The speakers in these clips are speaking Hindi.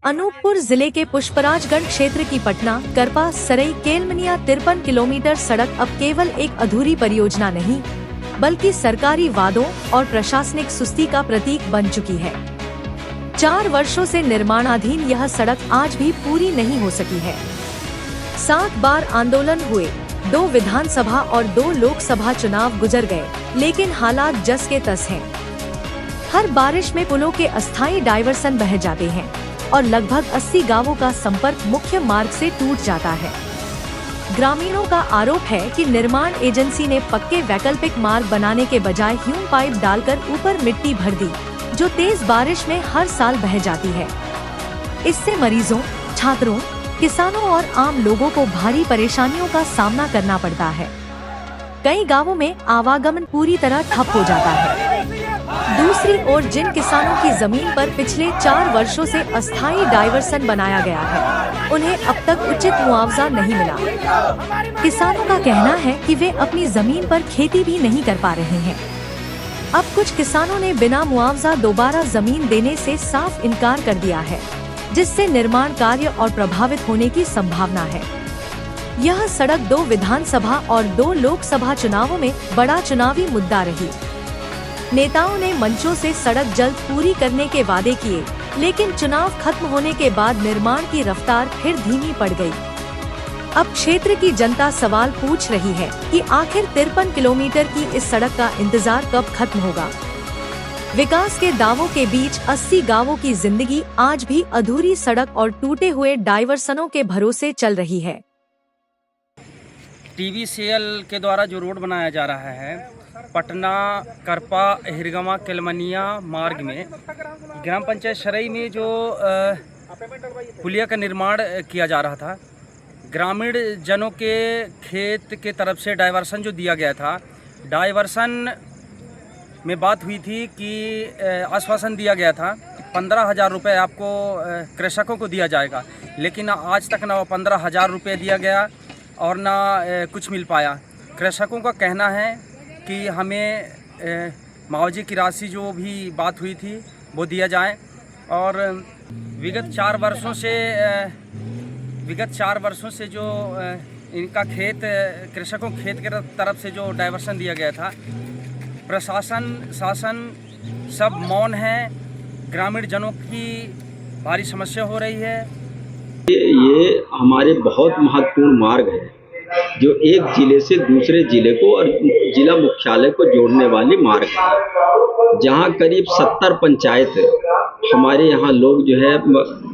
अनूपपुर जिले के पुष्पराजगढ़ क्षेत्र की पटना करपा सरई केलमनिया 53 किलोमीटर सड़क अब केवल एक अधूरी परियोजना नहीं बल्कि सरकारी वादों और प्रशासनिक सुस्ती का प्रतीक बन चुकी है। 4 वर्षों से निर्माणाधीन यह सड़क आज भी पूरी नहीं हो सकी है। 7 बार आंदोलन हुए, 2 विधानसभा और 2 लोकसभा चुनाव गुजर गए, लेकिन हालात जस के तस हैं। हर बारिश में पुलों के अस्थायी डायवर्सन बह जाते हैं और लगभग 80 गांवों का संपर्क मुख्य मार्ग से टूट जाता है। ग्रामीणों का आरोप है कि निर्माण एजेंसी ने पक्के वैकल्पिक मार्ग बनाने के बजाय ह्यूम पाइप डालकर ऊपर मिट्टी भर दी, जो तेज बारिश में हर साल बह जाती है। इससे मरीजों, छात्रों, किसानों और आम लोगों को भारी परेशानियों का सामना करना पड़ता है। कई गांवों में आवागमन पूरी तरह ठप हो जाता है। दूसरी ओर जिन किसानों की जमीन पर पिछले 4 वर्षों से अस्थायी डायवर्सन बनाया गया है, उन्हें अब तक उचित मुआवजा नहीं मिला। किसानों का कहना है कि वे अपनी जमीन पर खेती भी नहीं कर पा रहे हैं। अब कुछ किसानों ने बिना मुआवजा दोबारा जमीन देने से साफ इनकार कर दिया है, जिससे निर्माण कार्य और प्रभावित होने की संभावना है। यह सड़क 2 विधानसभा और 2 लोकसभा चुनावों में बड़ा चुनावी मुद्दा रही। नेताओं ने मंचों से सड़क जल्द पूरी करने के वादे किए, लेकिन चुनाव खत्म होने के बाद निर्माण की रफ्तार फिर धीमी पड़ गई। अब क्षेत्र की जनता सवाल पूछ रही है कि आखिर 53 किलोमीटर की इस सड़क का इंतजार कब खत्म होगा। विकास के दावों के बीच 80 गांवों की जिंदगी आज भी अधूरी सड़क और टूटे हुए डायवर्सनों के भरोसे चल रही है। TVCL के द्वारा जो रोड बनाया जा रहा है पटना करपा हिरगमा केलमनिया मार्ग में, ग्राम पंचायत सरई में जो पुलिया का निर्माण किया जा रहा था, ग्रामीण जनों के खेत के तरफ से डायवर्सन जो दिया गया था, डायवर्सन में बात हुई थी कि आश्वासन दिया गया था कि 15,000 रुपये आपको कृषकों को दिया जाएगा, लेकिन आज तक ना 15,000 रुपये दिया गया और ना कुछ मिल पाया। कृषकों का कहना है कि हमें मुआवजे की राशि जो भी बात हुई थी वो दिया जाए, और विगत 4 वर्षों से जो इनका खेत कृषकों खेत के तरफ से जो डायवर्सन दिया गया था, शासन सब मौन है। ग्रामीण जनों की भारी समस्या हो रही है। ये हमारे बहुत महत्वपूर्ण मार्ग है जो एक जिले से दूसरे जिले को और जिला मुख्यालय को जोड़ने वाली मार्ग है, जहाँ करीब 70 पंचायत हमारे यहाँ लोग जो है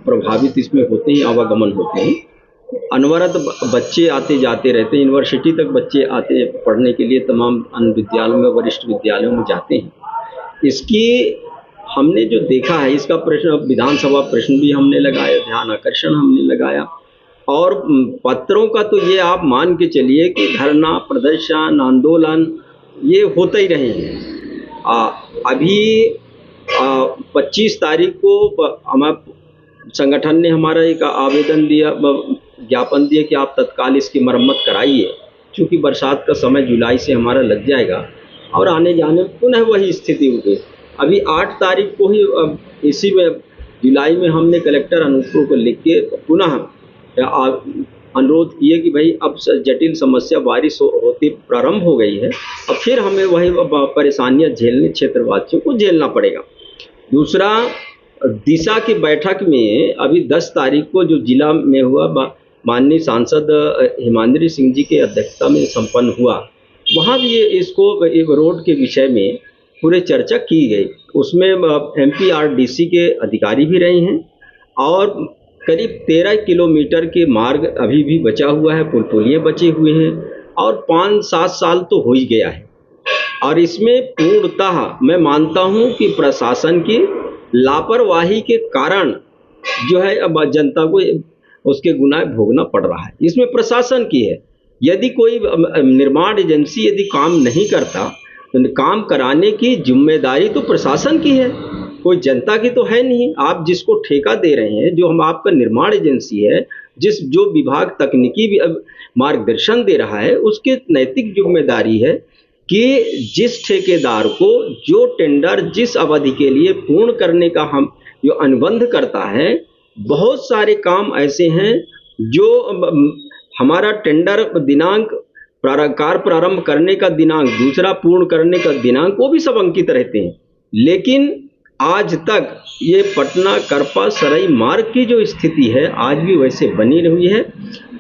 प्रभावित इसमें होते हैं, आवागमन होते हैं। अनवरत बच्चे आते जाते रहते हैं, यूनिवर्सिटी तक बच्चे आते पढ़ने के लिए, तमाम अन्य विद्यालयों में, वरिष्ठ विद्यालयों में जाते हैं। इसकी हमने जो देखा है, इसका प्रश्न विधानसभा प्रश्न भी हमने लगाया, ध्यान आकर्षण हमने लगाया, और पत्रों का तो ये आप मान के चलिए कि धरना, प्रदर्शन, आंदोलन ये होते ही रहे हैं। अभी 25 तारीख को हमारे संगठन ने हमारा एक आवेदन दिया, ज्ञापन दिया कि आप तत्काल इसकी मरम्मत कराइए, क्योंकि बरसात का समय जुलाई से हमारा लग जाएगा और आने जाने में पुनः वही स्थिति हो गई। अभी 8 तारीख को ही इसी में जुलाई में हमने कलेक्टर अनूपपुर को लिख के पुनः अनुरोध किए कि भाई अब जटिल समस्या बारिश होती प्रारंभ हो गई है, अब फिर हमें वही परेशानियां झेलने, क्षेत्रवासियों को झेलना पड़ेगा। दूसरा, दिशा की बैठक में अभी 10 तारीख को जो जिला में हुआ, माननीय सांसद हिमाद्री सिंह जी के अध्यक्षता में संपन्न हुआ, वहाँ भी इसको एक रोड के विषय में पूरे चर्चा की गई। उसमें MPRDC के अधिकारी भी रहे हैं और करीब 13 किलोमीटर के मार्ग अभी भी बचा हुआ है, पुलियाँ बचे हुए हैं और 5-7 साल तो हो ही गया है। और इसमें पूर्णतः मैं मानता हूं कि प्रशासन की लापरवाही के कारण जो है अब जनता को उसके गुनाह भोगना पड़ रहा है। इसमें प्रशासन की है। यदि कोई निर्माण एजेंसी यदि काम नहीं करता तो काम कराने की जिम्मेदारी तो प्रशासन की है, कोई जनता की तो है नहीं। आप जिसको ठेका दे रहे हैं, जो हम आपका निर्माण एजेंसी है, जो विभाग तकनीकी मार्गदर्शन दे रहा है, उसकी नैतिक जिम्मेदारी है कि जिस ठेकेदार को जो टेंडर जिस अवधि के लिए पूर्ण करने का हम जो अनुबंध करता है, बहुत सारे काम ऐसे हैं जो हमारा टेंडर दिनांक, कार्य प्रारंभ करने का दिनांक, दूसरा पूर्ण करने का दिनांक, वो भी सब अंकित रहते हैं। लेकिन आज तक ये पटना करपा सराई मार्ग की जो स्थिति है आज भी वैसे बनी हुई है।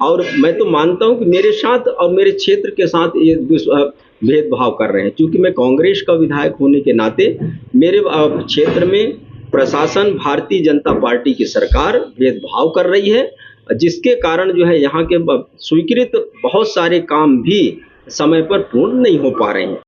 और मैं तो मानता हूं कि मेरे साथ और मेरे क्षेत्र के साथ ये भेदभाव कर रहे हैं। क्योंकि मैं कांग्रेस का विधायक होने के नाते मेरे क्षेत्र में प्रशासन, भारतीय जनता पार्टी की सरकार भेदभाव कर रही है, जिसके कारण जो है यहाँ के स्वीकृत बहुत सारे काम भी समय पर पूर्ण नहीं हो पा रहे हैं।